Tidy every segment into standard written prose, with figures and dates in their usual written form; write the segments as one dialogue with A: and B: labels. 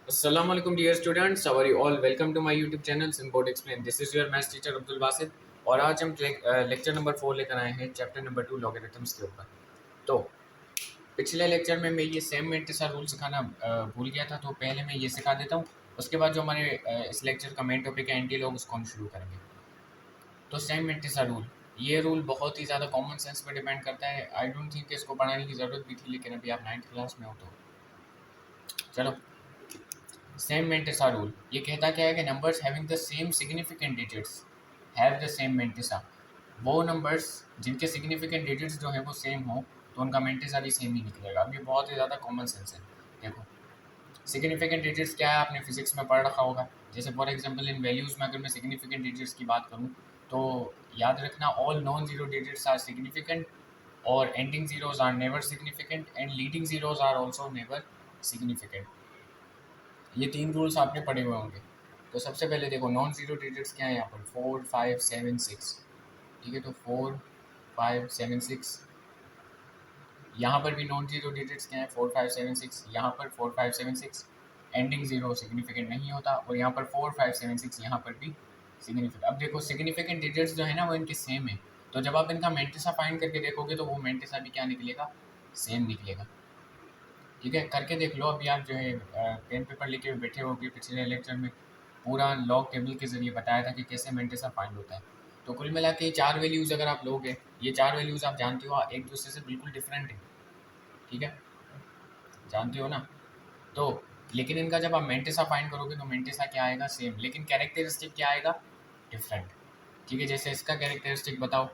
A: Assalamu alaikum dear students, how are you all? Welcome to my YouTube channel Simport Explain. This is your maths teacher Abdul Basit और आज हम lecture number 4 लेकर आए हैं chapter number 2 logarithms के ऊपर। तो पिछले लेक्चर में मैं ये सेम मेंटिसा रूल सिखाना भूल गया था, तो पहले मैं ये सिखा देता हूँ। उसके बाद जो हमारे इस लेक्चर का मेन टॉपिक है एंटी लॉग, उसको हम शुरू करेंगे। तो सेम मेंटिसा रूल, ये रूल बहुत ही ज़्यादा कॉमन सेंस पर डिपेंड करता है। आई डोंट थिंक इसको पढ़ाने की ज़रूरत भी थी, लेकिन अभी आप 9th क्लास में हो तो चलो। सेम मेंटिसा रूल ये कहता क्या है कि numbers having the same significant digits have the same mantissa. वो नंबर्स जिनके सिग्निफिकेंट डिजिट्स जो है वो सेम हो तो उनका मेंटिसा भी सेम ही निकलेगा। अब ये बहुत ही ज़्यादा कॉमन सेंस है। देखो, सिग्निफिकेंट डिजिट्स क्या है, आपने फिजिक्स में पढ़ रखा होगा। जैसे फॉर एग्जांपल इन वैल्यूज़ में अगर मैं सिग्निफिकेंट डिजिट्स की बात करूँ तो याद रखना all non zero digits are significant और ending zeros are never significant and leading zeros are also never significant. ये 3 रूल्स आपने पढ़े हुए होंगे। तो सबसे पहले देखो नॉन जीरो डिजिट्स क्या है यहाँ पर 4 5 7 6। ठीक है, तो 4 5 7 6। यहाँ पर भी नॉन जीरो डिजिट्स क्या है 4 5 7 6। यहाँ पर 4 5 7 6 एंडिंग जीरो सिग्निफिकेंट नहीं होता और यहाँ पर 4 5 7 6 यहाँ पर भी सिग्निफिकेंट। अब देखो सिग्निफिकेंट डिजिट्स जो है ना वो इनके सेम है, तो जब आप इनका मेंटिसा फाइंड करके देखोगे तो वो मेंटिसा भी क्या निकलेगा, सेम निकलेगा। ठीक है, करके देख लो। अभी आप जो है पेन पेपर लेके बैठे होगे, पिछले लेक्चर में पूरा लॉग टेबल के जरिए बताया था कि कैसे मेंटिसा फाइंड होता है। तो कुल मिला के 4 वैल्यूज़ अगर आप लोगे, ये 4 वैल्यूज़ आप जानते हो एक दूसरे से बिल्कुल डिफरेंट है। ठीक है, जानते हो ना। तो लेकिन इनका जब आप मेंटिसा फाइंड करोगे तो मेंटिसा क्या आएगा, सेम, लेकिन कैरेक्टरिस्टिक क्या आएगा, डिफरेंट। ठीक है, जैसे इसका कैरेक्टरिस्टिक बताओ।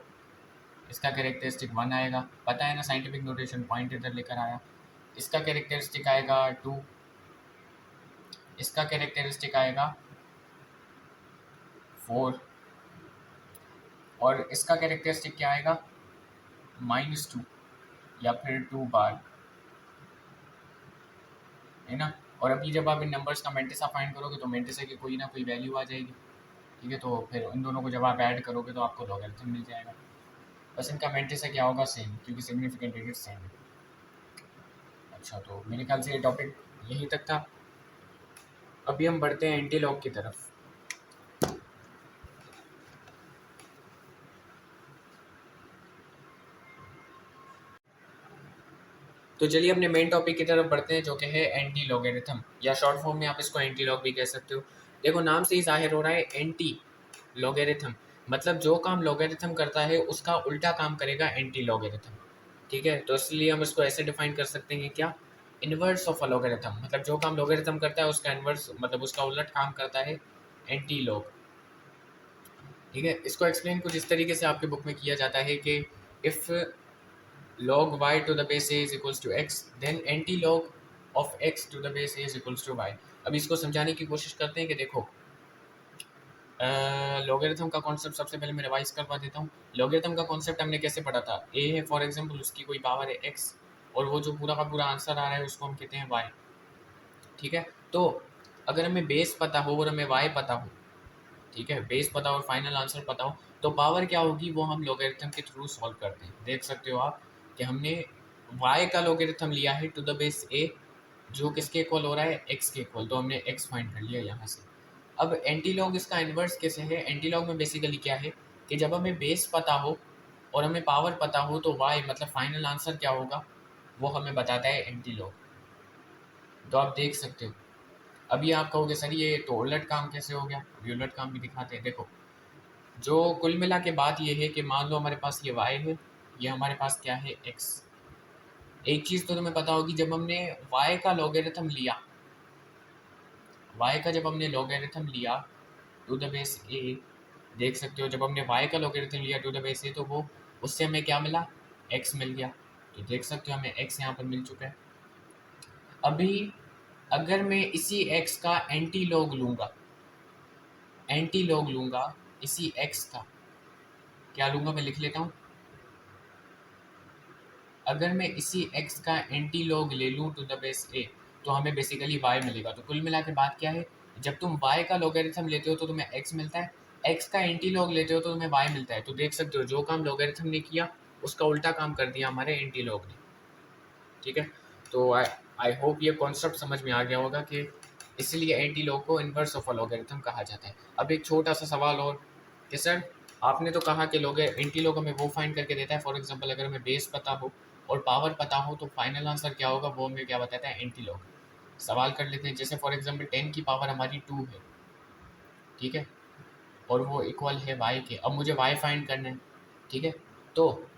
A: इसका कैरेक्टरिस्टिक 1 आएगा, पता है ना, साइंटिफिक नोटेशन पॉइंट इधर लेकर आया। इसका कैरेक्टरिस्टिक आएगा 2। इसका कैरेक्टरिस्टिक आएगा 4 और इसका कैरेक्टरिस्टिक क्या आएगा, -2 या फिर 2 बार, है ना। और अभी जब आप इन नंबर्स का मेंटिसा फाइंड करोगे तो मेंटिसा की कोई ना कोई वैल्यू आ जाएगी। ठीक है, तो फिर इन दोनों को जब आप ऐड करोगे तो आपको लॉगरिथम मिल जाएगा। बस इनका मेंटिसा क्या होगा, सेम, क्योंकि सिग्निफिकेंट डिजिट सेम है। अच्छा, तो मेरे ख्याल से ये टॉपिक यहीं तक था। अभी हम बढ़ते हैं एंटी लॉग की तरफ। तो चलिए अपने मेन टॉपिक की तरफ बढ़ते हैं, जो कि है एंटी लॉगरिथम, या शॉर्ट फॉर्म में आप इसको एंटी लॉग भी कह सकते हो। देखो, नाम से ही जाहिर हो रहा है एंटी लॉगरिथम, मतलब जो काम लॉगरिथम करता है उसका उल्टा काम करेगा एंटी लॉगरिथम। ठीक है, तो इसलिए हम इसको ऐसे डिफाइन कर सकते हैं, क्या, इनवर्स ऑफ अ लॉगरिथम, मतलब जो काम लॉगरिथम करता है उसका इनवर्स, मतलब उसका उलट काम करता है एंटी लॉग। ठीक है, इसको एक्सप्लेन कुछ इस तरीके से आपके बुक में किया जाता है कि if log y to the base a is equals to x, then anti log of x to the base a is equals to y। अब इसको समझाने की कोशिश करते हैं कि देखो, लॉगरिथम का कॉन्सेप्ट सबसे पहले मैं रिवाइज करवा देता हूँ। लॉगरिथम का कॉन्सेप्ट हमने कैसे पढ़ा था, a है फॉर एग्जांपल, उसकी कोई पावर है x और वो जो पूरा का पूरा आंसर आ रहा है उसको हम कहते हैं y। ठीक है, तो अगर हमें बेस पता हो और हमें y पता हो, ठीक है, बेस पता हो और फाइनल आंसर पता हो, तो पावर क्या होगी वो हम लॉगरिथम के थ्रू सॉल्व करते हैं। देख सकते हो आप कि हमने y का लॉगरिथम लिया है टू द बेस a, जो किसके इक्वल हो रहा है, x के इक्वल, तो हमने x फाइंड कर लिया यहाँ से। अब एंटी लॉग इसका इन्वर्स कैसे है, एंटी लॉग में बेसिकली क्या है कि जब हमें बेस पता हो और हमें पावर पता हो तो y मतलब फाइनल आंसर क्या होगा वो हमें बताता है एंटी लॉग। तो आप देख सकते हो। अभी आप कहोगे सर ये तो उलट काम कैसे हो गया, अभी उलट काम भी दिखाते हैं। देखो, जो कुल मिला के बात ये है कि मान लो हमारे पास ये y है, ये हमारे पास क्या है, x। एक चीज़ तो तुम्हें पता होगी, जब हमने y का लॉगरिथम लिया, y का जब हमने लॉगरिथम लिया टू द बेस a, देख सकते हो जब हमने y का लॉगरिथम लिया टू द बेस a तो वो उससे हमें क्या मिला, x मिल गया। तो देख सकते हो हमें x यहाँ पर मिल चुका है। अभी अगर मैं इसी x का एंटी लॉग लूँगा, एंटी लॉग लूँगा इसी x का, क्या लूँगा मैं लिख लेता हूँ। अगर मैं इसी x का एंटी लॉग ले लूँ टू द बेस a तो हमें बेसिकली y मिलेगा। तो कुल मिला के बात क्या है, जब तुम y का लॉगरिथम लेते हो तो तुम्हें x मिलता है, x का एंटी लॉग लेते हो तो तुम्हें y मिलता है। तो देख सकते हो जो काम लॉगरिथम ने किया उसका उल्टा काम कर दिया हमारे एंटी लॉग ने। ठीक है, तो आई होप ये कॉन्सेप्ट समझ में आ गया होगा कि इसलिए एंटी लॉग को इन्वर्स ऑफ अ लॉगरिथम कहा जाता है। अब एक छोटा सा सवाल और कि सर आपने तो कहा कि लॉग एंटी लॉग हमें वो फाइंड करके देता है, फॉर एग्जांपल अगर हमें बेस पता हो और पावर पता हो तो फाइनल आंसर क्या होगा वो हमें क्या बताता है, एंटी लॉग। सवाल कर लेते हैं, जैसे फॉर एग्जांपल 10 की पावर हमारी 2 है, ठीक है, और वो इक्वल है y के। अब मुझे y फाइंड करना है, ठीक है। तो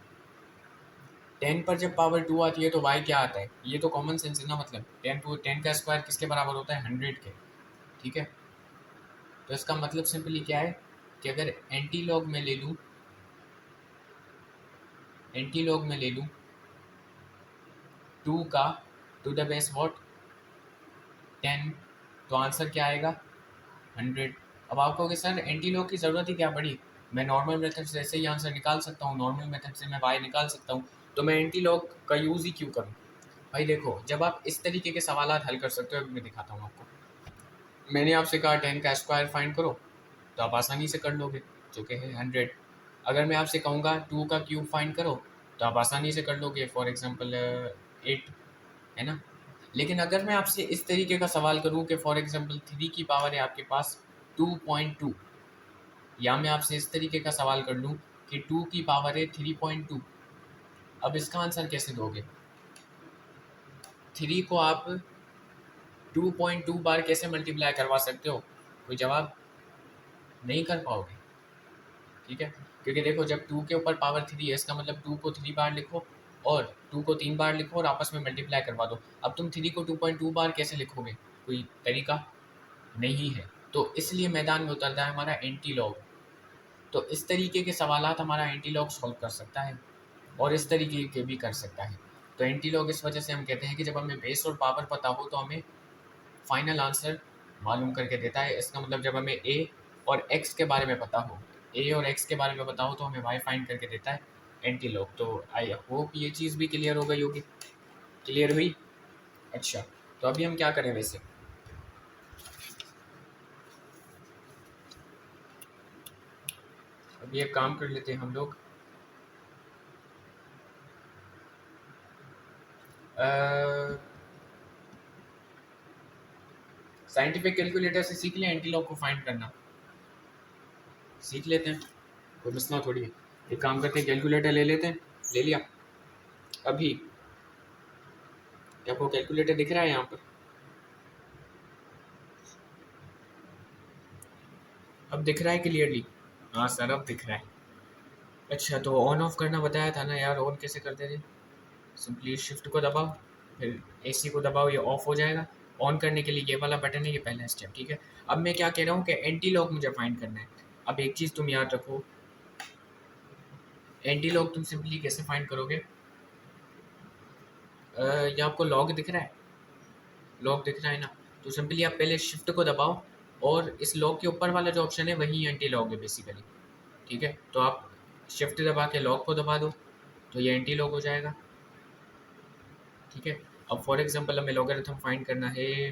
A: 10 पर जब पावर 2 आती है तो y क्या आता है, ये तो कॉमन सेंस है ना, मतलब 10 का स्क्वायर किसके बराबर होता है, 100 के, ठीक है। तो इसका मतलब सिंपली क्या है कि अगर एंटी लॉग में ले लूँ, एंटी लॉग में ले लूँ 2 का टू द बेस व्हाट 10, तो आंसर क्या आएगा, 100। अब आप कहोगे सर एंटी लॉग की ज़रूरत ही क्या पड़ी, मैं नॉर्मल मेथड से ऐसे ही आंसर निकाल सकता हूँ, नॉर्मल मेथड से मैं y निकाल सकता हूँ, तो मैं एंटी लॉग का यूज़ ही क्यों करूँ। भाई देखो, जब आप इस तरीके के सवाल हल कर सकते हो, अभी मैं दिखाता हूँ आपको। मैंने आपसे कहा 10 का स्क्वायर फाइंड करो, तो आप आसानी से कर लोगे, जो कि है 100। अगर मैं आपसे कहूँगा 2 का क्यूब फाइंड करो, तो आप आसानी से कर लोगे, फॉर एग्जांपल 8, है ना। लेकिन अगर मैं आपसे इस तरीके का सवाल करूँ कि फॉर एग्जांपल 3 की पावर है आपके पास 2.2, या मैं आपसे इस तरीके का सवाल कर लूँ कि 2 की पावर है 3.2, अब इसका आंसर कैसे दोगे। 3 को आप 2.2 बार कैसे मल्टीप्लाई करवा सकते हो, कोई जवाब नहीं कर पाओगे, ठीक है। क्योंकि देखो, जब 2 के ऊपर पावर 3 है, इसका मतलब 2 को 3 बार लिखो और 2 को 3 बार लिखो और आपस में मल्टीप्लाई करवा दो। अब तुम 3 को 2.2 बार कैसे लिखोगे, कोई तरीका नहीं है। तो इसलिए मैदान में उतरता है हमारा एंटी लॉग। तो इस तरीके के सवालात हमारा एंटी लॉग सॉल्व कर सकता है और इस तरीके के भी कर सकता है। तो एंटी लॉग इस वजह से हम कहते हैं कि जब हमें बेस और पावर पता हो तो हमें फाइनल आंसर मालूम करके देता है। इसका मतलब जब हमें ए और एक्स के बारे में पता हो, ए और एक्स के बारे में पता हो, तो हमें वाई फाइंड करके देता है एंटी लॉग। तो आई होप ये चीज़ भी क्लियर हो गई होगी। क्लियर हुई? अच्छा, तो अभी हम क्या करें वैसे, अभी एक काम कर लेते हैं हम लोग, साइंटिफिक कैलकुलेटर से सीख लें एंटी लॉग को फाइंड करना, सीख लेते हैं, कोई मसला थोड़ी है। एक काम करते हैं, कैलकुलेटर ले लेते हैं, ले लिया। अभी क्या आपको कैलकुलेटर दिख रहा है यहाँ पर, अब दिख रहा है क्लियरली? हाँ सर, अब दिख रहा है। अच्छा, तो ऑन ऑफ करना बताया था ना यार, ऑन कैसे करते थे, सिंपली शिफ्ट को दबाओ, फिर एसी को दबाओ, ये ऑफ हो जाएगा। ऑन करने के लिए ये वाला बटन है, ये पहला स्टेप, ठीक है। अब मैं क्या कह रहा हूँ कि एंटी लॉक मुझे फाइंड करना है। अब एक चीज़ तुम याद रखो, एंटी लॉक तुम सिंपली कैसे फाइंड करोगे, ये आपको लॉग दिख रहा है, लॉक दिख रहा है ना, तो सिंपली आप पहले शिफ्ट को दबाओ और इस लॉक के ऊपर वाला जो ऑप्शन है वही एंटी लॉक है बेसिकली, ठीक है। तो आप शिफ्ट दबा के लॉक को दबा दो, तो ये एंटी लॉक हो जाएगा, ठीक है। अब फॉर एग्जांपल हमें लॉगरिथम फाइंड करना है,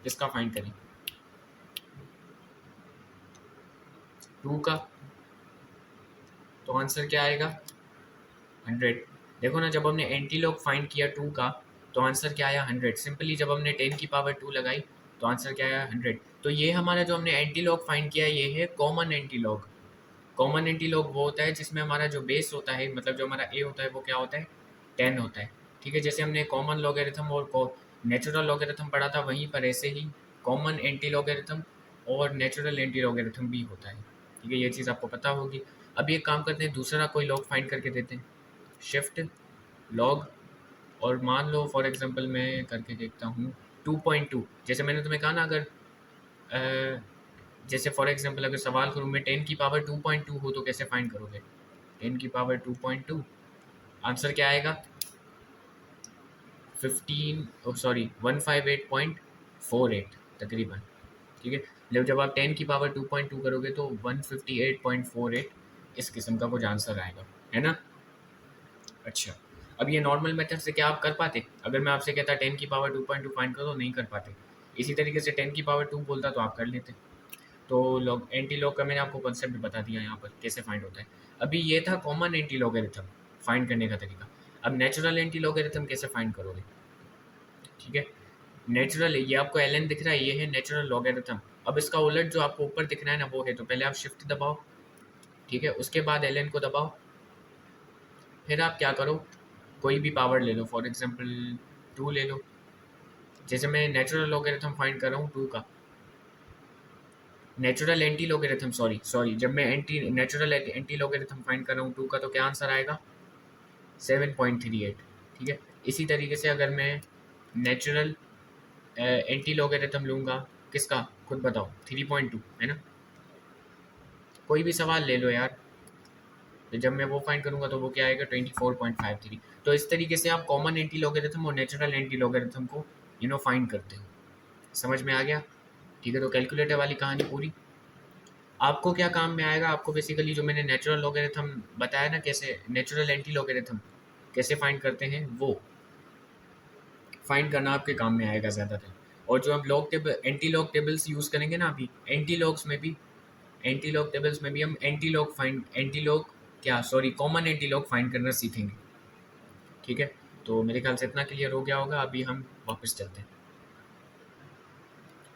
A: किसका फाइंड करें, 2 का, तो आंसर क्या आएगा, 100। देखो ना, जब हमने एंटी लॉग फाइंड किया 2 का, तो आंसर क्या आया, 100। सिंपली जब हमने 10 की पावर 2 लगाई तो आंसर क्या आया, 100। तो ये हमारा जो हमने एंटी लॉग फाइंड किया, ये है common anti log. Common anti log वो होता है जिसमें हमारा जो बेस होता है, मतलब जो हमारा ए होता है, वो क्या होता है, 10 होता है, ठीक है। जैसे हमने कॉमन लॉगरिथम और नेचुरल लॉगरिथम पढ़ा था, वहीं पर ऐसे ही कॉमन एंटी लॉगरिथम और नेचुरल एंटी लॉगरिथम भी होता है, ठीक है। ये चीज़ आपको पता होगी। अभी एक काम करते हैं, दूसरा कोई लॉग फाइंड करके देते हैं, शिफ्ट लॉग, और मान लो फॉर एग्जांपल मैं करके देखता हूँ 2.2। जैसे मैंने तुम्हें कहा ना, अगर जैसे फॉर एग्जांपल अगर सवाल करूँ मैं 10 की पावर 2.2 हो तो कैसे फाइंड करोगे, 10 की पावर 2.2, आंसर क्या आएगा, 158.48 तकरीबन, ठीक है। जब आप 10 की पावर 2.2 करोगे तो 158.48 इस किस्म का कुछ आंसर आएगा, है ना। अच्छा, अब ये नॉर्मल मेथड से क्या आप कर पाते, अगर मैं आपसे कहता 10 की पावर 2.2 फाइंड करो, नहीं कर पाते। इसी तरीके से 10 की पावर 2 बोलता तो आप कर लेते। तो लॉग एंटी लॉग का मैंने आपको कॉन्सेप्ट भी बता दिया यहाँ पर कैसे फाइंड होता है। अभी ये था कॉमन एंटी लॉगरिथम फाइंड करने का तरीका। अब नेचुरल एंटी लॉगरिथम कैसे फाइंड करोगे, ठीक है। नेचुरल, ये आपको ln दिख रहा है, ये है नेचुरल लॉगरिथम। अब इसका उलट जो आपको ऊपर दिख रहा है ना वो है, तो पहले आप शिफ्ट दबाओ, ठीक है, उसके बाद ln को दबाओ, फिर आप क्या करो, कोई भी पावर ले लो, फॉर एग्जांपल 2 ले लो। जैसे मैं नेचुरल लॉगरिथम फाइंड कर रहा हूँ 2 का, natural anti logarithm, sorry sorry, जब मैं नेचुरल एंटी लॉगरिथम फाइंड कर रहा हूँ 2 का, तो क्या आंसर आएगा, 7.38। ठीक है, इसी तरीके से अगर मैं नेचुरल एंटी लॉगरिथम लूँगा, किसका खुद बताओ, 3.2 है ना, कोई भी सवाल ले लो यार, तो जब मैं वो फाइंड करूँगा तो वो क्या आएगा, 24.53। तो इस तरीके से आप कॉमन एंटी लॉगरिथम और नेचुरल एंटी लॉगरिथम को फाइंड करते हो। समझ में आ गया? ठीक है, तो कैलकुलेटर वाली कहानी पूरी। आपको क्या काम में आएगा, आपको बेसिकली जो मैंने नेचुरल लॉगरिथम बताया ना, कैसे नेचुरल एंटी लॉगरिथम कैसे फाइंड करते हैं, वो फाइंड करना आपके काम में आएगा ज़्यादातर। और जो हम log table, anti log tables use करेंगे ना अभी, एंटी लॉग टेबल्स में भी हम एंटी लॉग क्या sorry common anti log find करना सीखेंगे। ठीक है, तो मेरे ख्याल से इतना क्लियर हो गया होगा। अभी हम वापस चलते हैं।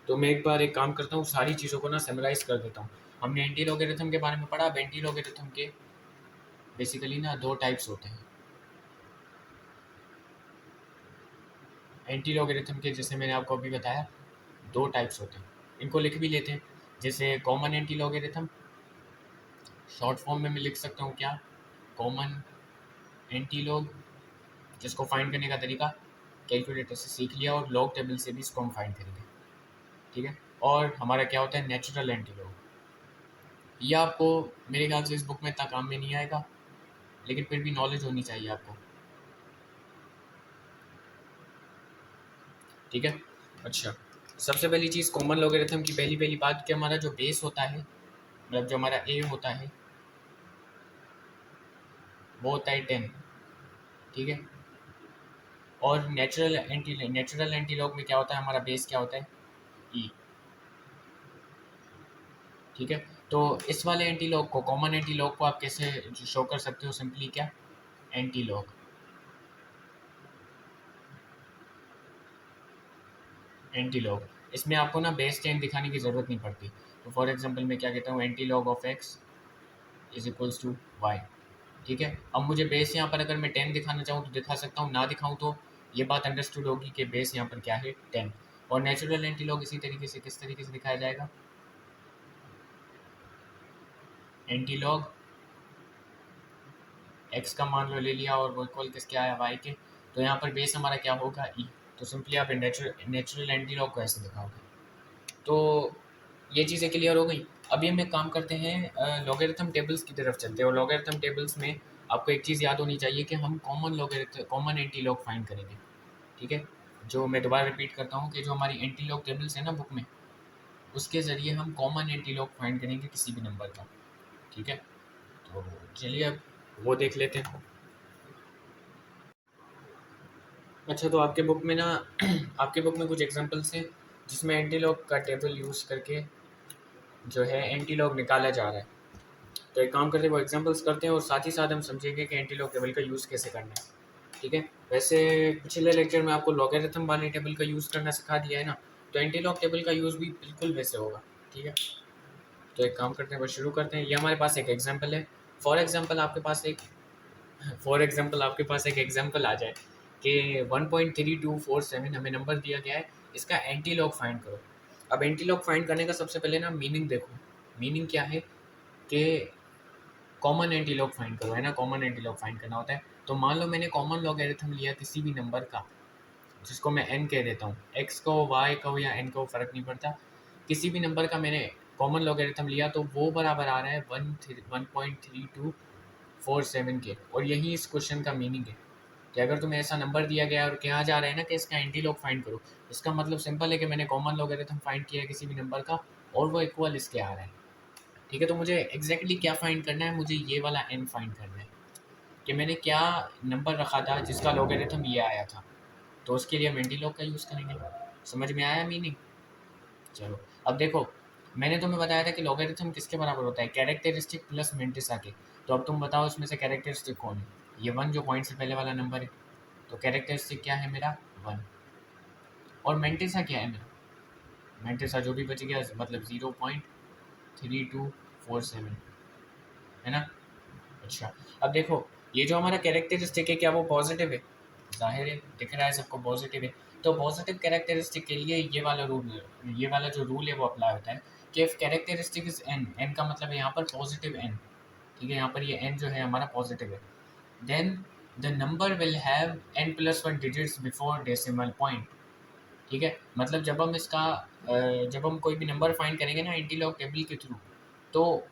A: तो मैं एक बार एक काम करता हूँ, सारी चीज़ों को ना समराइज़ कर देता हूँ। हमने एंटी लॉगरिथम के बारे में पढ़ा। अब एंटी लॉगरिथम के बेसिकली ना 2 टाइप्स होते हैं। एंटी लॉगरिथम के, जैसे मैंने आपको अभी बताया, 2 टाइप्स होते हैं। इनको लिख भी लेते हैं। जैसे common anti logarithm, short form में मैं लिख सकता हूँ क्या, कॉमन एंटी लॉग, जिसको फाइंड करने का तरीका कैलकुलेटर से सीख लिया, और लॉग टेबल से भी इसको हम फाइंड करेंगे। ठीक है, और हमारा क्या होता है, नेचुरल एंटी लॉग। ये आपको मेरे ख्याल से इस बुक में इतना काम में नहीं आएगा, लेकिन फिर भी नॉलेज होनी चाहिए आपको। ठीक है, अच्छा, सबसे पहली चीज़ कॉमन लॉगरिथम की पहली पहली बात, कि हमारा जो बेस होता है, मतलब जो हमारा ए होता है, वो होता है 10। ठीक है, और नेचुरल एंटी लॉग में क्या होता है, हमारा बेस क्या होता है, ई। ठीक है, तो इस वाले एंटी लॉग को, कॉमन एंटी लॉग को आप कैसे शो कर सकते हो, सिंपली क्या, एंटी लॉग, एंटी लॉग। इसमें आपको ना बेस 10 दिखाने की ज़रूरत नहीं पड़ती। तो फॉर एग्जांपल मैं क्या कहता हूँ, anti log of x is equals to y. ठीक है, अब मुझे बेस यहाँ पर अगर मैं 10 दिखाना चाहूँ तो दिखा सकता हूँ, ना दिखाऊँ तो ये बात अंडरस्टूड होगी कि बेस यहाँ पर क्या है, 10। और नेचुरल एंटी लॉग इसी तरीके से, किस तरीके से दिखाया जाएगा, एंटी लॉग एक्स का मान लो ले लिया, और वो इक्वल किसके आया, वाई के। तो यहाँ पर बेस हमारा क्या होगा, ई। तो सिंपली आप नेचुरल एंटी लॉग को ऐसे दिखाओगे। तो ये चीज़ें क्लियर हो गई। अभी हम एक काम करते हैं, लॉगरिथम टेबल्स की तरफ चलते हैं। और लॉगरिथम टेबल्स में आपको एक चीज़ याद होनी चाहिए कि हम कॉमन एंटी लॉग फाइंड करेंगे। ठीक है, जो मैं दोबारा रिपीट करता हूँ कि जो हमारी एंटी लॉग टेबल्स है ना बुक में, उसके ज़रिए हम कॉमन एंटी लॉग फाइंड करेंगे किसी भी नंबर का। ठीक है, तो चलिए अब वो देख लेते हैं। अच्छा, तो आपके बुक में ना आपके बुक में कुछ एग्जांपल्स हैं जिसमें एंटी लॉग का टेबल यूज़ करके जो है एंटी लॉग निकाला जा रहा है। तो एक काम करते हैं, वो एग्जांपल्स करते हैं, और साथ ही साथ हम समझेंगे कि एंटी लॉग टेबल का यूज़ कैसे करना है। ठीक है, वैसे पिछले लेक्चर में आपको लॉगरिथम वाले टेबल का यूज़ करना सिखा दिया है ना, तो एंटी लॉग टेबल का यूज़ भी बिल्कुल वैसे होगा। ठीक है, तो एक काम करते हैं, बस शुरू करते हैं। ये हमारे पास एक एग्जाम्पल है। फॉर एग्जाम्पल आपके पास एक एग्जाम्पल आ जाए कि 1.3247 हमें नंबर दिया गया है, इसका एंटी लॉग फाइंड करो। अब एंटी लॉग फाइंड करने का सबसे पहले ना मीनिंग देखो। मीनिंग क्या है कि कॉमन एंटी लॉग फाइंड करो, है ना, कॉमन एंटी लॉग फाइंड करना होता है। तो मान लो मैंने कॉमन लॉगरिथम लिया किसी भी नंबर का, जिसको मैं n कह देता हूँ, x को y को या n को फ़र्क नहीं पड़ता, किसी भी नंबर का मैंने कॉमन लॉगरिथम लिया, तो वो बराबर आ रहा है 1.3247 के। और यही इस क्वेश्चन का मीनिंग है कि अगर तुम्हें ऐसा नंबर दिया गया है और कहा जा रहा है ना कि इसका एंटी लॉग फाइंड करो, इसका मतलब सिंपल है कि मैंने कॉमन लॉगरिथम फाइंड किया है किसी भी नंबर का, और वो इक्वल इसके आ रहा है। ठीक है, तो मुझे एग्जैक्टली क्या फाइंड करना है, मुझे ये वाला n फाइंड करना है कि मैंने क्या नंबर रखा था जिसका लॉगरिथम ये आया था। तो उसके लिए हम एंटी लॉग का यूज़ करेंगे। समझ में आया मीनिंग? चलो, अब देखो, मैंने तुम्हें बताया था कि लॉगरिथम किसके बराबर होता है, कैरेक्टरिस्टिक प्लस मेंटिसा के। तो अब तुम बताओ इसमें से कैरेक्टरिस्टिक कौन है, ये 1 जो पॉइंट से पहले वाला नंबर है। तो कैरेक्टरिस्टिक क्या है मेरा, 1। और मेंटेसा क्या है मेरा, मेंटेसा जो भी बच गया मतलब 0.3247 है ना। अच्छा अब देखो ये जो हमारा कैरेक्टरिस्टिक है क्या वो पॉजिटिव है, जाहिर है दिख रहा है सबको पॉजिटिव है। तो पॉजिटिव कैरेक्टरिस्टिक के लिए ये वाला रूल, ये वाला जो रूल है वो अप्लाई होता है कि if characteristic is n, n का मतलब है यहाँ पर पॉजिटिव एन, ठीक है, यहाँ पर ये एन जो है हमारा पॉजिटिव है, then the number will have n plus one digits before decimal point, ठीक है। मतलब जब हम इसका जब हम कोई भी नंबर फाइंड करेंगे ना एंटीलॉग टेबल के थ्रू, तो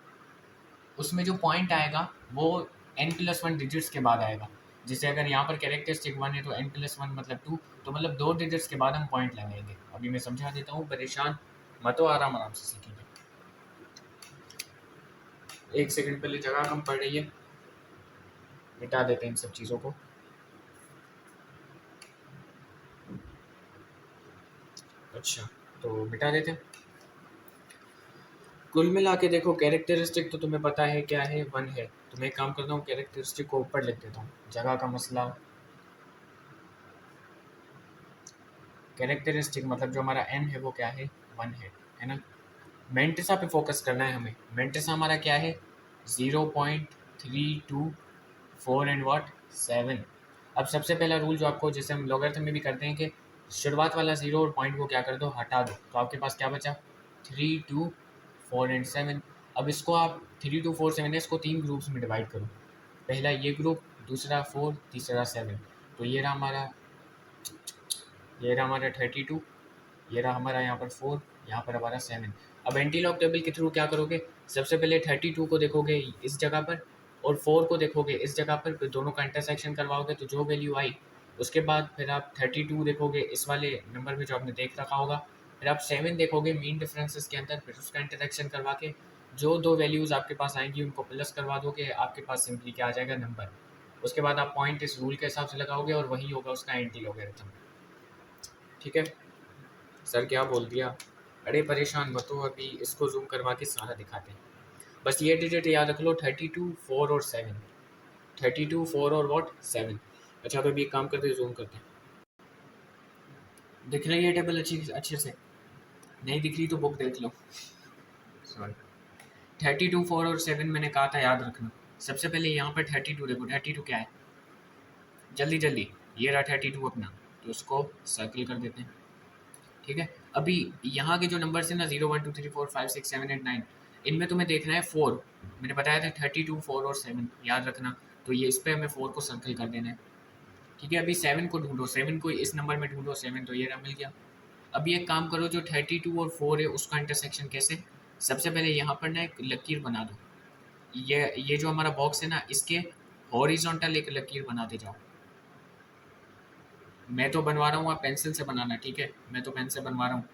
A: उसमें जो पॉइंट आएगा वो एन प्लस वन डिजिट्स के बाद आएगा। जैसे अगर यहाँ पर कैरेक्टरिस्टिक वन है तो एन प्लस वन मतलब टू, तो मतलब दो डिजिट्स के बाद हम पॉइंट लगाएंगे। अभी मैं समझा देता हूँ, परेशान मत हो, आराम आराम से सीखेंगे। एक सेकंड पहले जगह कम पड़ रही है, मिटा देते हैं इन सब चीज़ों को। अच्छा तो मिटा देते हैं। कुल मिला के देखो कैरेक्टरिस्टिक तो तुम्हें पता है क्या है, वन है। तो मैं एक काम करता हूँ कैरेक्टरिस्टिक को ऊपर लिख देता हूँ, जगह का मसला। कैरेक्टरिस्टिक मतलब जो हमारा एन है वो क्या है, वन है ना। मेंटेसा पे फोकस करना है हमें। मेंटेसा हमारा क्या है, 0.324 एंड व्हाट 7। अब सबसे पहला रूल जो आपको, जैसे हम लॉगरिथम में भी करते हैं कि शुरुआत वाला जीरो और पॉइंट को क्या कर दो, हटा दो, तो आपके पास क्या बचा 3, 2, 4 एंड 7। अब इसको आप 3, 2, 4, 7 है, इसको तीन ग्रुप्स में डिवाइड करो। पहला ये ग्रुप, दूसरा 4, तीसरा 7। तो ये रहा हमारा 32, ये रहा हमारा यहाँ पर 4, यहाँ पर हमारा 7। अब एंटीलॉग टेबल के थ्रू क्या करोगे, सबसे पहले 32 को देखोगे इस जगह पर और 4 को देखोगे इस जगह पर, फिर दोनों का इंटरसेक्शन करवाओगे तो जो वैल्यू आई उसके बाद फिर आप 32 देखोगे इस वाले नंबर में जो आपने देख रखा होगा, फिर आप 7 देखोगे मीन डिफरेंसेस के अंदर, फिर उसका इंटरसेक्शन करवा के जो दो वैल्यूज़ आपके पास आएंगी उनको प्लस करवा दोगे, आपके पास सिंपली क्या आ जाएगा नंबर। उसके बाद आप पॉइंट इस रूल के हिसाब से लगाओगे और वही होगा उसका एंटी लॉगरिथम, ठीक है। सर क्या बोल दिया, अरे परेशान मत हो, अभी इसको जूम करवा के सारा दिखाते हैं। बस ये डिजिट याद रख लो, 32, 4 और 7, 32, 4 और व्हाट 7। अच्छा तो अभी एक काम करते हैं, जूम करते हैं। दिख रही है टेबल अच्छे से, नहीं दिख रही तो बुक देख लो। सॉरी, 32, 4 और 7 मैंने कहा था याद रखना। सबसे पहले यहाँ पर 32 देखो, 32 क्या है, जल्दी जल्दी, ये रहा 32 अपना, तो उसको सर्किल कर देते हैं, ठीक है। अभी यहाँ के जो नंबर है ना 0, 1, 2, 3, 4, 5, 6, 7, 8, 9, इनमें तुम्हें देखना है 4। मैंने बताया था 32, 4 और 7 याद रखना, तो ये इस पर हमें 4 को सर्कल कर देना है, ठीक है। अभी 7 को ढूंढो, 7 को इस नंबर में ढूंढो, 7 तो ये रहा, मिल गया। अभी एक काम करो, जो 32 और 4 है उसका इंटरसेक्शन कैसे, सबसे पहले यहाँ पर ना एक लकीर बना दो। ये जो हमारा बॉक्स है ना इसके हॉरिजॉन्टल एक लकीर बनाते जाओ। मैं तो बनवा रहा हूँ, आप पेंसिल से बनाना, ठीक है, मैं तो पेन से बनवा रहा हूँ।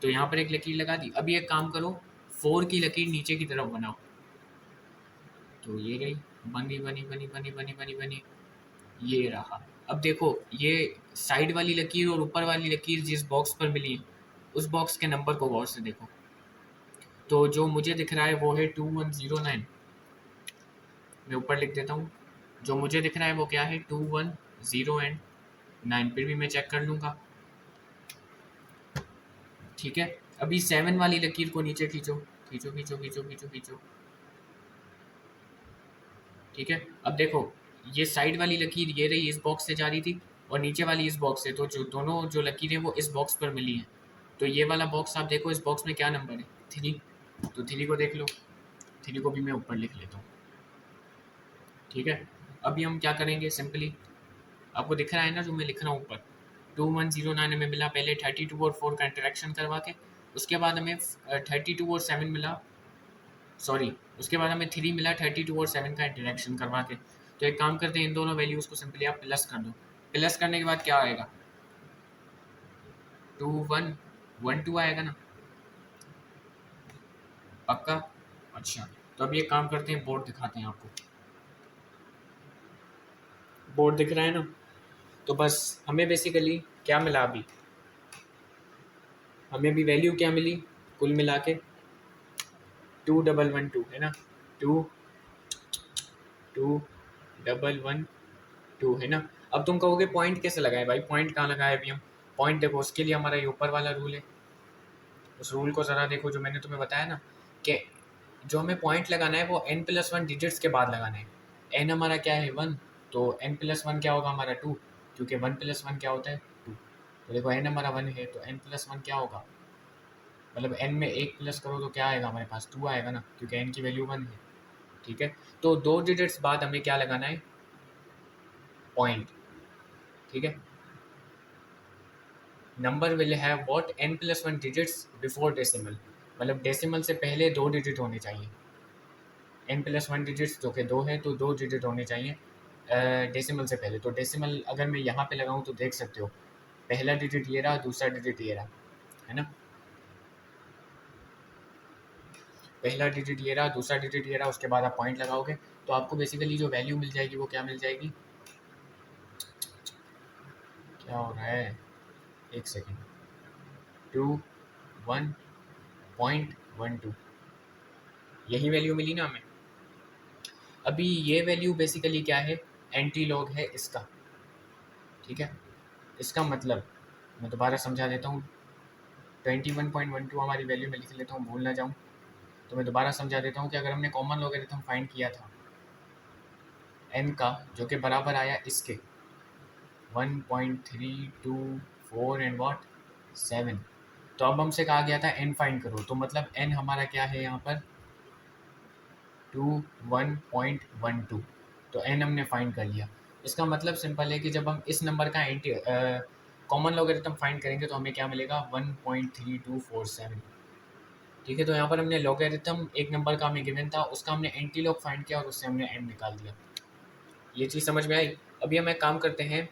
A: तो यहाँ पर एक लकीर लगा दी। अभी एक काम करो, 4 की लकीर नीचे की तरफ बनाओ, तो ये रही, बनी बनी बनी बनी बनी बनी बनी, ये रहा। अब देखो ये साइड वाली लकीर और ऊपर वाली लकीर जिस बॉक्स पर मिली है उस बॉक्स के नंबर को गौर से देखो। तो जो मुझे दिख रहा है वो है 2109, मैं ऊपर लिख देता हूँ। जो मुझे दिख रहा है वो क्या है 210 एंड 9, फिर भी मैं चेक कर लूँगा, ठीक है। अभी 7 वाली लकीर को नीचे खींचो, खींचो खींचो खींचो खींचो खींचो, ठीक है। अब देखो ये साइड वाली लकीर ये रही, इस बॉक्स से जा रही थी, और नीचे वाली इस बॉक्स से, तो जो दोनों जो लकीरें वो इस बॉक्स पर मिली हैं। तो ये वाला बॉक्स आप देखो, इस बॉक्स में क्या नंबर है 3, तो 3 को देख लो, 3 को भी मैं ऊपर लिख लेता हूँ, ठीक है। अभी हम क्या करेंगे, सिंपली आपको दिख रहा है ना जो मैं लिख रहा हूँ ऊपर, 2109 हमें मिला पहले 32 और 4 का इंटरेक्शन करवा के, उसके बाद हमें 32 और 7 मिला, सॉरी उसके बाद हमें 3 मिला 32 और 7 का इंटरेक्शन करवा के। तो एक काम करते हैं, इन दोनों वैल्यूज़ को सिंपली आप प्लस कर दो। प्लस करने के बाद क्या आएगा, 2112 आएगा ना, पक्का। अच्छा तो अभी एक काम करते हैं, बोर्ड दिखाते हैं आपको। बोर्ड दिख रहा है ना, तो बस हमें बेसिकली क्या मिला, अभी हमें भी वैल्यू क्या मिली कुल मिला के 2112 है ना, 2112 है ना। अब तुम कहोगे पॉइंट कैसे लगाए भाई, पॉइंट कहाँ लगाए अभी हम, पॉइंट देखो, उसके लिए हमारा ये ऊपर वाला रूल है। उस रूल को ज़रा देखो जो मैंने तुम्हें बताया ना, कि जो हमें पॉइंट लगाना है वो n+1 डिजिट्स के बाद लगाना है। n हमारा क्या है 1, तो n+1 क्या होगा हमारा 2, क्योंकि 1+1 क्या होता है 2। तो देखो n हमारा 1 है तो n+1 क्या होगा, मतलब n में 1 प्लस करो तो क्या आएगा हमारे पास 2 आएगा ना, क्योंकि n की वैल्यू 1 है। ठीक है, तो 2 डिजिट्स बाद हमें क्या लगाना है, पॉइंट। ठीक है, number will have what n+1 digits before decimal, मतलब डेसिमल से पहले 2 डिजिट होने चाहिए। n+1 डिजिट्स जो कि 2 है तो 2 डिजिट होने चाहिए डेसिमल से पहले। तो डेसिमल अगर मैं यहाँ पे लगाऊँ तो देख सकते हो, पहला डिजिट ये रहा, दूसरा डिजिट ये रहा, है ना। पहला डिजिट ये रहा, दूसरा डिजिट ये रहा, उसके बाद आप पॉइंट लगाओगे तो आपको बेसिकली जो वैल्यू मिल जाएगी वो क्या मिल जाएगी, क्या हो रहा है, एक सेकेंड, 21.12, यही वैल्यू मिली ना हमें। अभी ये वैल्यू बेसिकली क्या है, एंटी लॉग है इसका। ठीक है, इसका मतलब मैं दोबारा समझा देता हूँ, 21.12 हमारी वैल्यू में लिख लेता हूँ, भूल ना जाऊँ। तो मैं दोबारा समझा देता हूँ कि अगर हमने कॉमन लॉगरिथम फाइंड किया था n का, जो कि बराबर आया इसके 1.324 एंड व्हाट 7, तो अब हमसे कहा गया था n फाइंड करो, तो मतलब n हमारा क्या है यहाँ पर 21.12, तो n हमने फाइंड कर लिया। इसका मतलब सिंपल है कि जब हम इस नंबर का कॉमन लॉगरिथम फाइंड करेंगे तो हमें क्या मिलेगा 1.3247। ठीक है, तो यहाँ पर हमने लॉगरिथम एक नंबर का हमें गिवन था, उसका हमने एंटी लॉग फाइंड किया और उससे हमने n निकाल दिया। ये चीज़ समझ में आई। अभी हम एक काम करते हैं,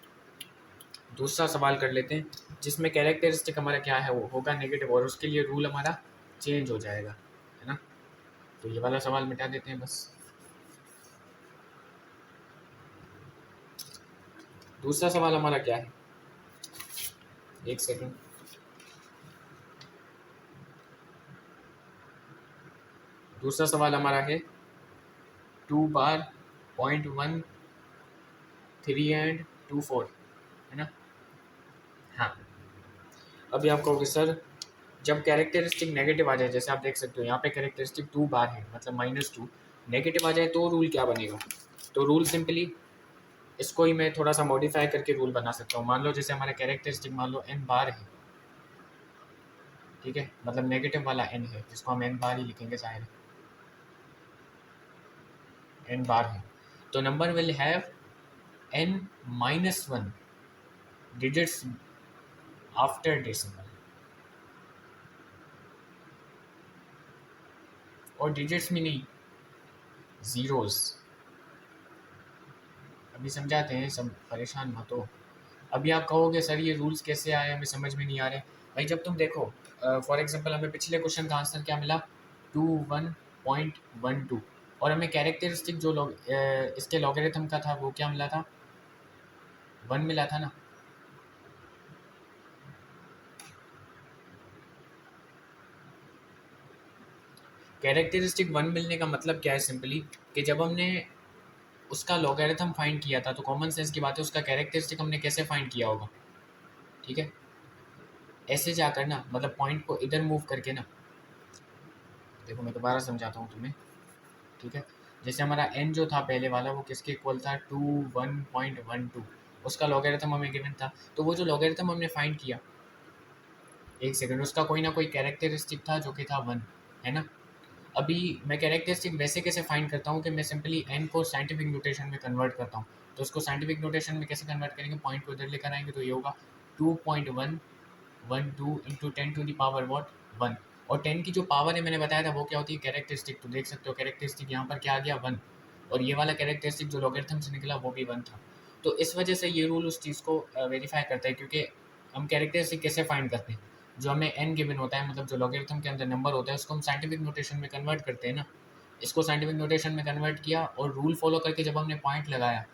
A: दूसरा सवाल कर लेते हैं, जिसमें कैरेक्टरिस्टिक हमारा क्या है वो होगा नेगेटिव, और उसके लिए रूल हमारा चेंज हो जाएगा, है ना। तो ये वाला सवाल मिटा देते हैं बस। दूसरा सवाल हमारा क्या है, एक सेकंड, दूसरा सवाल हमारा है 2 बार 0.13 एंड 24, है ना। हाँ, अभी आप कहोगे सर जब कैरेक्टरिस्टिक नेगेटिव आ जाए, जैसे आप देख सकते हो यहाँ पे कैरेक्टरिस्टिक 2 बार है, मतलब -2, नेगेटिव आ जाए तो रूल क्या बनेगा। तो रूल सिंपली इसको ही मैं थोड़ा सा मॉडिफाई करके रूल बना सकता हूँ। मान लो जैसे हमारा कैरेक्टरिस्टिक मान लो n बार है, ठीक है, मतलब नेगेटिव वाला n है, जिसको हम n बार ही लिखेंगे जाहिर है, n बार है, तो number will have n-1 digits after decimal, और डिजिट्स में नहीं, जीरोस। अभी समझाते हैं, सब परेशान मत हो। अभी आप कहोगे सर ये रूल्स कैसे आए, हमें समझ में नहीं आ रहे। भाई जब तुम देखो फॉर एग्जांपल हमें पिछले क्वेश्चन का आंसर क्या मिला 21.12, और हमें कैरेक्टरिस्टिक जो इसके लॉगरिथम का था वो क्या मिला था, 1 मिला था ना। कैरेक्टरिस्टिक 1 मिलने का मतलब क्या है, सिंपली कि जब हमने उसका लॉगरिथम फाइंड किया था तो कॉमन सेंस की बात है, उसका कैरेक्टरिस्टिक हमने कैसे फाइंड किया होगा। ठीक है, ऐसे जाकर ना, मतलब पॉइंट को इधर मूव करके ना, देखो मैं दोबारा समझाता हूँ तुम्हें। ठीक है, जैसे हमारा n जो था पहले वाला वो किसके इक्वल था 21.12, उसका लॉगरिथम हमें गिवन था, तो वो जो लॉगरिथम हमने फाइंड किया, एक सेकंड, उसका कोई ना कोई कैरेक्टरिस्टिक था जो कि था 1, है ना। अभी मैं कैरेक्टरिस्टिक वैसे कैसे फाइंड करता हूँ कि मैं सिंपली n को साइंटिफिक नोटेशन में कन्वर्ट करता हूँ। तो उसको साइंटिफिक नोटेशन में कैसे कन्वर्ट करेंगे, पॉइंट को इधर लेकर आएंगे तो ये होगा 2.112 इंटू 10⁻1, और 10 की जो पावर है मैंने बताया था वो क्या होती है, कैरेक्टरिस्टिक। तो देख सकते हो कैरेक्टरिस्टिक यहाँ पर क्या आ गया 1, और ये वाला कैरेक्टरिस्टिक जो लॉगरिथम से निकला वो भी 1 था। तो इस वजह से ये रूल उस चीज़ को वेरीफाई करता है, क्योंकि हम कैरेक्टरिस्टिक कैसे फाइंड करते हैं, जो हमें n गिवन होता है, मतलब जो लॉगरिथम के अंदर नंबर होता है उसको हम साइंटिफिक नोटेशन में कन्वर्ट करते हैं ना। इसको साइंटिफिक नोटेशन में कन्वर्ट किया और रूल फॉलो करके जब हमने पॉइंट लगाया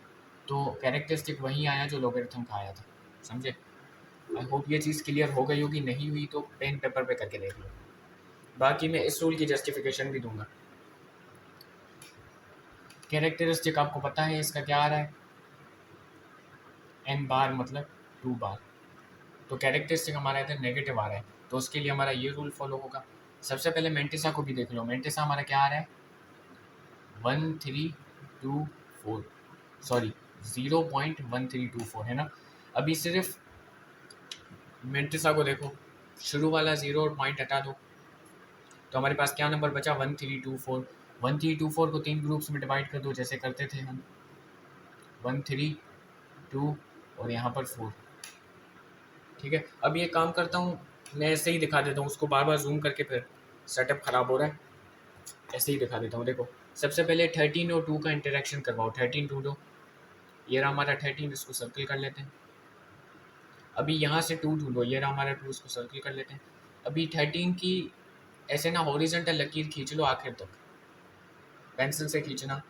A: तो कैरेक्टरिस्टिक वही आया जो लॉगरिथम का आया था, समझे। आई होप ये चीज़ क्लियर हो गई होगी, नहीं हुई तो पेन पेपर पे करके देख लो। बाकी मैं इस रूल की जस्टिफिकेशन भी दूंगा। कैरेक्टरिस्टिक आपको पता है इसका क्या आ रहा है, n बार मतलब 2 बार, तो कैरेक्टरिस्टिक हमारा इधर नेगेटिव आ रहा है, तो उसके लिए हमारा ये रूल फॉलो होगा। सबसे पहले मेंटिसा को भी देख लो, मेंटिसा हमारा क्या आ रहा है 1324, सॉरी 0.1324 है ना। अभी सिर्फ मेंटिसा को देखो, शुरू वाला जीरो और पॉइंट हटा दो, तो हमारे पास क्या नंबर बचा 1324। 1324 को 3 ग्रुप्स में डिवाइड कर दो जैसे करते थे हम, 1 3 2 और यहाँ पर 4। ठीक है, अब ये काम करता हूँ, मैं ऐसे ही दिखा देता हूँ उसको, बार बार जूम करके फिर सेटअप ख़राब हो रहा है, ऐसे ही दिखा देता हूँ। देखो सबसे पहले 13 और 2 का इंटरेक्शन करवाओ, 13 ढूंढो, ये रहा हमारा 13, इसको सर्कल कर लेते हैं। अभी यहाँ से 2 ढूंढो, ये रहा हमारा 2, इसको सर्कल कर लेते हैं। अभी 13 की ऐसे ना हॉरिजॉन्टल लकीर खींच लो आखिर तक, पेंसिल से खींचना,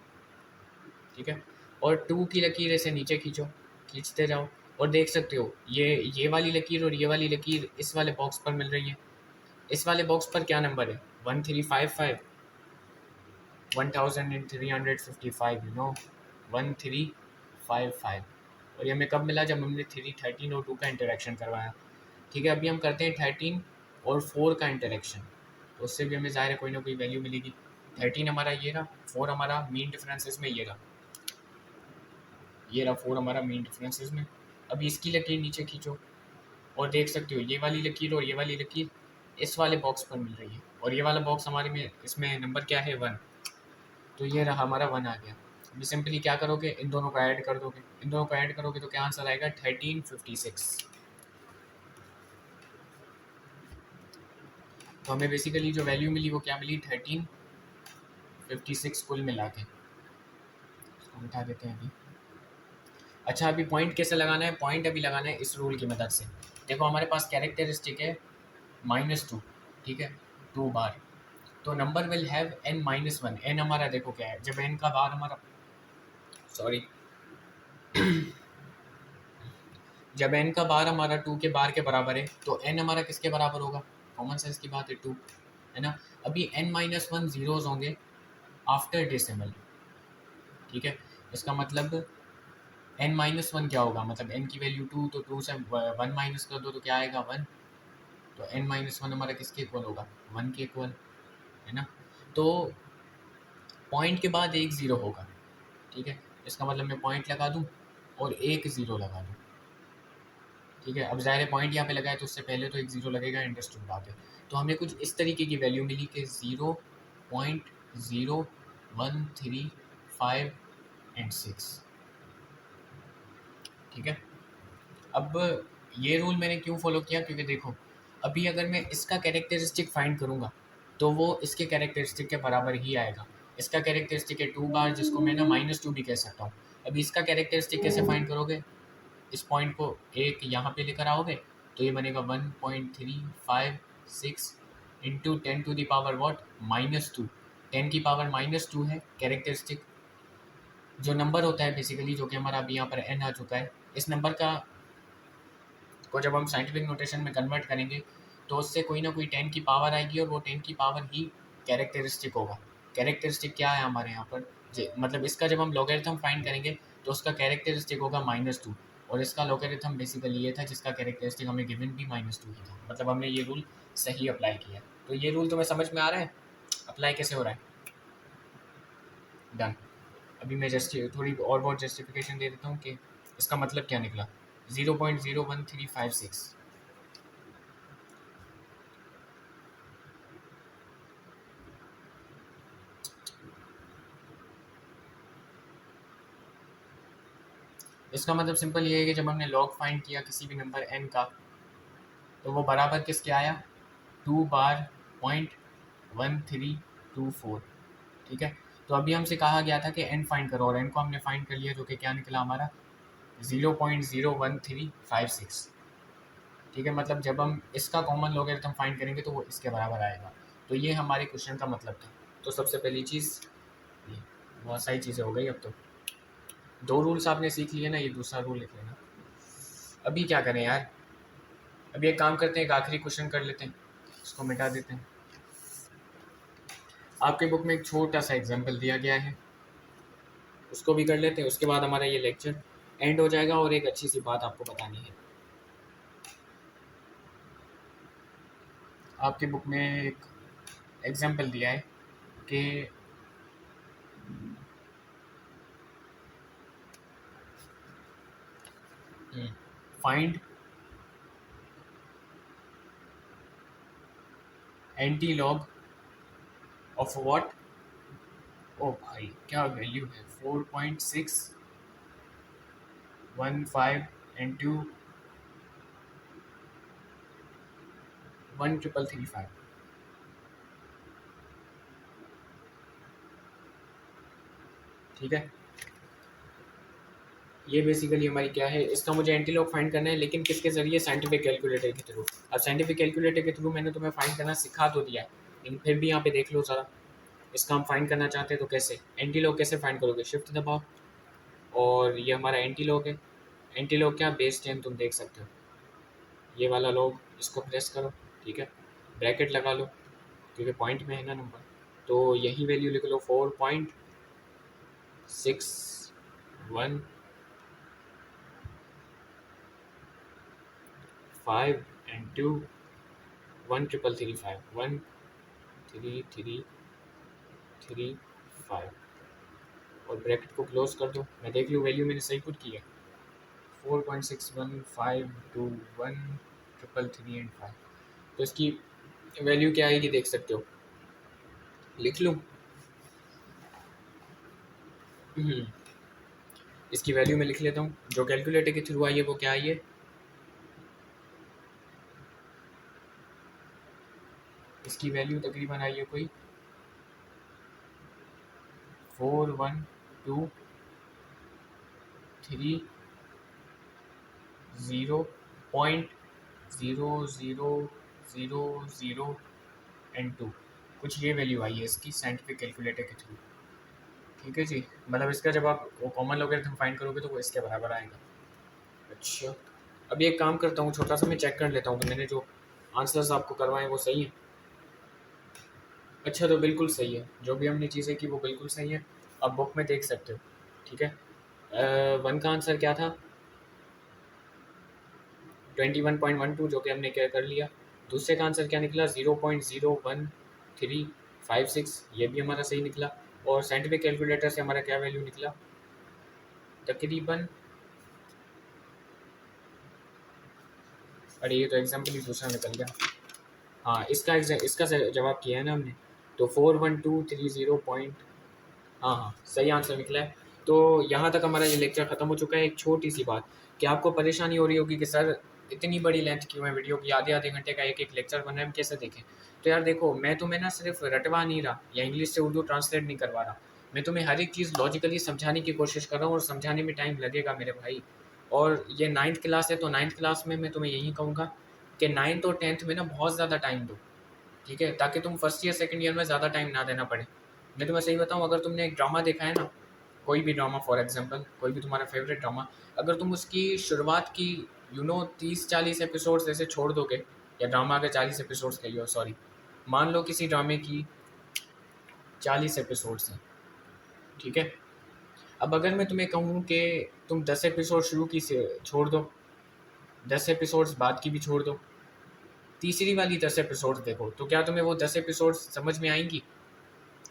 A: ठीक है। और 2 की लकीर ऐसे नीचे खींचो, खींचते जाओ, और देख सकते हो ये वाली लकीर और ये वाली लकीर इस वाले बॉक्स पर मिल रही है। इस वाले बॉक्स पर क्या नंबर है 1355, 1355, यू नो 1355। और ये हमें कब मिला, जब हमने 13 और 2 का इंटरेक्शन करवाया। ठीक है, अभी हम करते हैं 13 और 4 का इंटरेक्शन, तो उससे भी हमें ज़ाहिर है कोई ना कोई वैल्यू मिलेगी। 13 हमारा ये रहा, 4 हमारा मीन डिफरेंसेस में ये रहा, ये रहा 4 हमारा मीन डिफरेंसेस में। अभी इसकी लकीर नीचे खींचो और देख सकते हो ये वाली लकीर और ये वाली लकीर इस वाले बॉक्स पर मिल रही है, और ये वाला बॉक्स हमारे में इसमें नंबर क्या है 1, तो ये रहा हमारा 1 आ गया। अभी सिंपली क्या करोगे, इन दोनों को ऐड कर दोगे, इन दोनों को ऐड करोगे तो क्या आंसर आएगा 1356। तो हमें बेसिकली जो वैल्यू मिली वो क्या मिली 1356 कुल मिला के। इसको मिटा देते हैं अभी। अच्छा, अभी पॉइंट कैसे लगाना है, पॉइंट अभी लगाना है इस रूल की मदद से। देखो हमारे पास कैरेक्टरिस्टिक है -2, ठीक है 2 बार, तो number will have n-1। n हमारा देखो क्या है, जब n का बार हमारा, सॉरी जब n का बार हमारा 2 के बार के बराबर है तो n हमारा किसके बराबर होगा, कॉमन सेंस की बात है 2, है ना। अभी n-1 जीरोज होंगे आफ्टर डेसिमल, ठीक है। इसका मतलब n-1 क्या होगा, मतलब n की वैल्यू 2, तो 2 से 1 माइनस कर दो तो क्या आएगा 1, तो n-1 हमारा किसके इक्वल होगा 1 के इक्वल, है ना। तो पॉइंट के बाद एक ज़ीरो होगा, ठीक है। इसका मतलब मैं पॉइंट लगा दूँ और एक ज़ीरो लगा दूँ, ठीक है। अब ज़ाहिर पॉइंट यहाँ पे लगाए तो उससे पहले तो एक ज़ीरो लगेगा, इंटरेस्टिंग बात है। तो हमें कुछ इस तरीके की वैल्यू मिली कि 0.0135 एंड 6, ठीक है। अब ये रूल मैंने क्यों फॉलो किया, क्योंकि देखो अभी अगर मैं इसका कैरेक्टरिस्टिक फाइंड करूँगा तो वो इसके कैरेक्टरिस्टिक के बराबर ही आएगा। इसका कैरेक्टरिस्टिक है 2 बार, जिसको मैं ना -2 भी कह सकता हूँ। अभी इसका कैरेक्टरिस्टिक कैसे फाइंड करोगे, इस पॉइंट को एक यहाँ पे लेकर आओगे तो ये बनेगा 1.356 into 10 to the power what -2, 10 की पावर -2 है कैरेक्टरिस्टिक जो नंबर होता है बेसिकली, जो कि हमारा अभी यहाँ पर n आ चुका है। इस नंबर को जब हम साइंटिफिक नोटेशन में कन्वर्ट करेंगे तो उससे कोई ना कोई 10 की पावर आएगी, और वो 10 की पावर ही कैरेक्टरिस्टिक होगा। कैरेक्टरिस्टिक क्या है हमारे यहाँ पर मतलब इसका जब हम लॉगरिथम फाइंड करेंगे तो उसका कैरेक्टरिस्टिक होगा -2, और इसका लॉगरिथम बेसिकली ये था जिसका कैरेक्टरिस्टिक हमें गिवन भी -2 ही था। मतलब हमने ये रूल सही अप्लाई किया। तो ये रूल तुम्हें समझ में आ रहा है अप्लाई कैसे हो रहा है, डन। अभी मैं थोड़ी और बहुत जस्टिफिकेशन दे देता हूँ कि इसका मतलब क्या निकला 0.01356। इसका मतलब सिंपल ये है कि जब हमने लॉग फाइंड किया किसी भी नंबर n का तो वो बराबर किसके आया 2 बार 0.1324, ठीक है। तो अभी हमसे कहा गया था कि n फाइंड करो, और n को हमने फाइंड कर लिया, जो कि क्या निकला हमारा 0.01356, ठीक है। मतलब जब हम इसका कॉमन लॉगरिथम फाइंड करेंगे तो वो इसके बराबर आएगा। तो ये हमारे क्वेश्चन का मतलब था। तो सबसे पहली चीज़ ये, बहुत सारी चीज़ें हो गई। अब तो 2 रूल्स आपने सीख लिए ना, ये दूसरा रूल लिख लेना। अभी क्या करें यार, अभी एक काम करते हैं, एक आखिरी क्वेश्चन कर लेते हैं, इसको मिटा देते हैं। आपके बुक में एक छोटा सा एग्जाम्पल दिया गया है, उसको भी कर लेते हैं, उसके बाद हमारा ये लेक्चर एंड हो जाएगा। और एक अच्छी सी बात आपको बतानी है, आपकी बुक में एक एग्जाम्पल दिया है कि find anti log of what. ओ भाई क्या वैल्यू है, 4.615 इंटू 1,335। ठीक है, ये बेसिकली हमारी क्या है, इसका मुझे एंटी लॉग फाइंड करना है, लेकिन किसके जरिए, साइंटिफिक कैलकुलेटर के थ्रू। अब साइंटिफिक कैलकुलेटर के थ्रू मैंने तुम्हें फाइंड करना सिखा तो दिया है, लेकिन फिर भी यहाँ पे देख लो ज़रा, इसका हम फाइंड करना चाहते हैं तो कैसे, एंटी लॉग कैसे फाइंड करोगे, शिफ्ट दबाओ और ये हमारा एंटी लॉग है। एंटी लॉग क्या, बेस 10 तुम देख सकते हो, ये वाला लॉग, इसको प्रेस करो, ठीक है, ब्रैकेट लगा लो क्योंकि पॉइंट में है ना नंबर, तो यही वैल्यू लिख लो, 4.615 इंटू 1,335, 1,335 और ब्रैकेट को क्लोज कर दो। मैं देख लूँ वैल्यू मैंने सही पुट की है, 4.61521,335, तो इसकी वैल्यू क्या आएगी देख सकते हो, लिख लूँ। इसकी वैल्यू मैं लिख लेता हूँ, जो कैलकुलेटर के थ्रू आई है वो क्या आई है, इसकी वैल्यू तकरीबन आई है कोई 4,123,0.0000 कुछ ये वैल्यू आई है इसकी साइंटिफिक कैलकुलेटर के थ्रू। ठीक है जी, मतलब इसका जब आप वो कॉमन लॉगरिथम फाइंड करोगे तो वो इसके बराबर आएगा। अच्छा, अभी एक काम करता हूँ छोटा सा, मैं चेक कर लेता हूँ कि मैंने जो आंसर्स आपको करवाए वो सही है। अच्छा, तो बिल्कुल सही है, जो भी हमने चीज़ें की वो बिल्कुल सही है, आप बुक में देख सकते हो। ठीक है, वन का आंसर क्या था, 21.12, जो कि हमने क्या कर लिया। दूसरे का आंसर क्या निकला, 0.01356, ये भी हमारा सही निकला। और साइंटिफिक कैलकुलेटर से हमारा क्या वैल्यू निकला, तकरीबन, अरे ये तो एग्जाम्पल ही दूसरा निकल गया। हाँ, इसका जवाब किया है ना हमने, तो 41230 हाँ हाँ, सही आंसर निकला है। तो यहाँ तक हमारा ये लेक्चर ख़त्म हो चुका है। एक छोटी सी बात, कि आपको परेशानी हो रही होगी कि सर इतनी बड़ी लेंथ क्यों है वीडियो की, आधे आधे घंटे का एक एक लेक्चर बन रहा है, हम कैसे देखें। तो यार देखो, मैं तुम्हें ना सिर्फ रटवा नहीं रहा या इंग्लिश से उर्दू ट्रांसलेट नहीं करवा रहा, मैं तुम्हें हर एक चीज़ लॉजिकली समझाने की कोशिश कर रहा हूँ, और समझाने में टाइम लगेगा मेरे भाई। और ये 9th क्लास है, तो 9th क्लास में मैं तुम्हें यही कहूँगा कि 9th और 10th में ना बहुत ज़्यादा टाइम दो, ठीक है, ताकि तुम फर्स्ट ईयर सेकंड ईयर में ज़्यादा टाइम ना देना पड़े। मैं तुम्हें सही बताऊँ, अगर तुमने एक ड्रामा देखा है ना, कोई भी ड्रामा, फॉर एग्जांपल कोई भी तुम्हारा फेवरेट ड्रामा, अगर तुम उसकी शुरुआत की 30-40 एपिसोड्स ऐसे छोड़ दोगे, या ड्रामा अगर 40 एपिसोड्स का ही हो, सॉरी, मान लो किसी ड्रामे की 40 एपिसोड्स हैं, ठीक है, अब अगर मैं तुम्हें कहूँ कि तुम 10 एपिसोड शुरू की से छोड़ दो, 10 एपिसोड्स बाद की भी छोड़ दो, तीसरी वाली 10 एपिसोड्स देखो, तो क्या तुम्हें वो 10 एपिसोड्स समझ में आएंगी,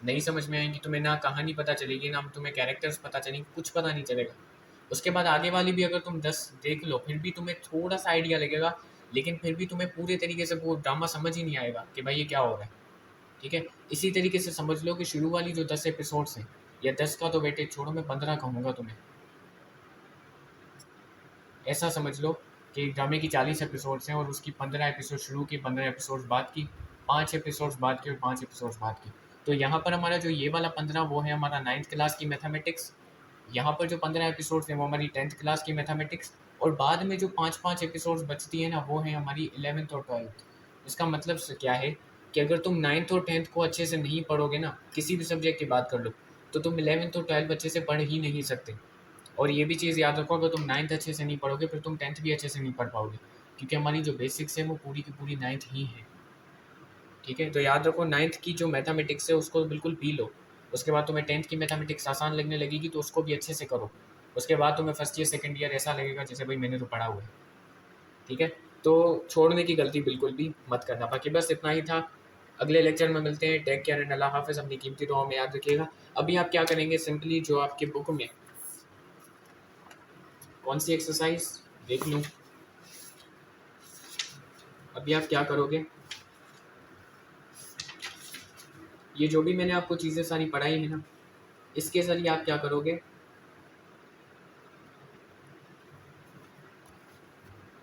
A: नहीं समझ में आएंगी। तुम्हें ना कहानी पता चलेगी, ना तुम्हें कैरेक्टर्स पता चलेंगे, कुछ पता नहीं चलेगा। उसके बाद आगे वाली भी अगर तुम 10 देख लो, फिर भी तुम्हें थोड़ा सा आइडिया लगेगा, लेकिन फिर भी तुम्हें पूरे तरीके से वो ड्रामा समझ ही नहीं आएगा कि भाई ये क्या हो रहा है। ठीक है, इसी तरीके से समझ लो कि शुरू वाली जो 10 एपिसोड्स हैं, या 10 का तो वेटेज छोड़ो, मैं 15 कहूँगा तुम्हें, ऐसा समझ लो कि ड्रामे की 40 एपिसोड्स हैं और उसकी 15 एपिसोड शुरू की, 15 एपिसोड्स बाद की, 5 एपिसोड्स बाद की और 5 एपिसोड्स बाद की। तो यहाँ पर हमारा जो ये वाला 15, वो है हमारा 9th क्लास की मैथमेटिक्स। यहाँ पर जो 15 एपिसोड्स हैं वो हमारी 10th क्लास की मैथमेटिक्स। और बाद में जो 5-5 एपिसोड्स बचती है ना, वो है हमारी 11th और 12th। इसका मतलब क्या है कि अगर तुम 9th और 10th को अच्छे से नहीं पढ़ोगे ना, किसी भी सब्जेक्ट की बात कर लो, तो तुम 11th और 12th अच्छे से पढ़ ही नहीं सकते। और ये भी चीज़ याद रखो, अगर तुम 9th अच्छे से नहीं पढ़ोगे, फिर तुम 10th भी अच्छे से नहीं पढ़ पाओगे, क्योंकि हमारी जो बेसिक्स है वो पूरी की पूरी 9th ही है। ठीक है, तो याद रखो 9th की जो मैथमेटिक्स है उसको बिल्कुल पी लो। उसके बाद तुम्हें 10th की मैथमेटिक्स आसान लगने लगेगी, तो उसको भी अच्छे से करो। उसके बाद तुम्हें फर्स्ट ईयर सेकंड ईयर ऐसा लगेगा जैसे भाई मैंने तो पढ़ा हुआ है। ठीक है, तो छोड़ने की गलती बिल्कुल भी मत करना। बाकी बस इतना ही था। अगले लेक्चर में मिलते हैं। टेक केयर एंड अल्लाह हाफ़िज़। अपनी कीमती दुआओं में याद रखिएगा। अभी आप क्या करेंगे, सिंपली जो आपके बुक में कौन सी एक्सरसाइज देख लूँ, अभी आप क्या करोगे, ये जो भी मैंने आपको चीज़ें सारी पढ़ाई है ना, इसके जरिए आप क्या करोगे,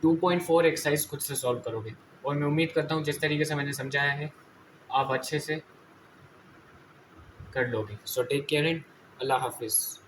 A: 2.4 एक्सरसाइज खुद से सॉल्व करोगे। और मैं उम्मीद करता हूँ जिस तरीके से मैंने समझाया है आप अच्छे से कर लोगे। सो टेक केयर एंड अल्लाह हाफिज़।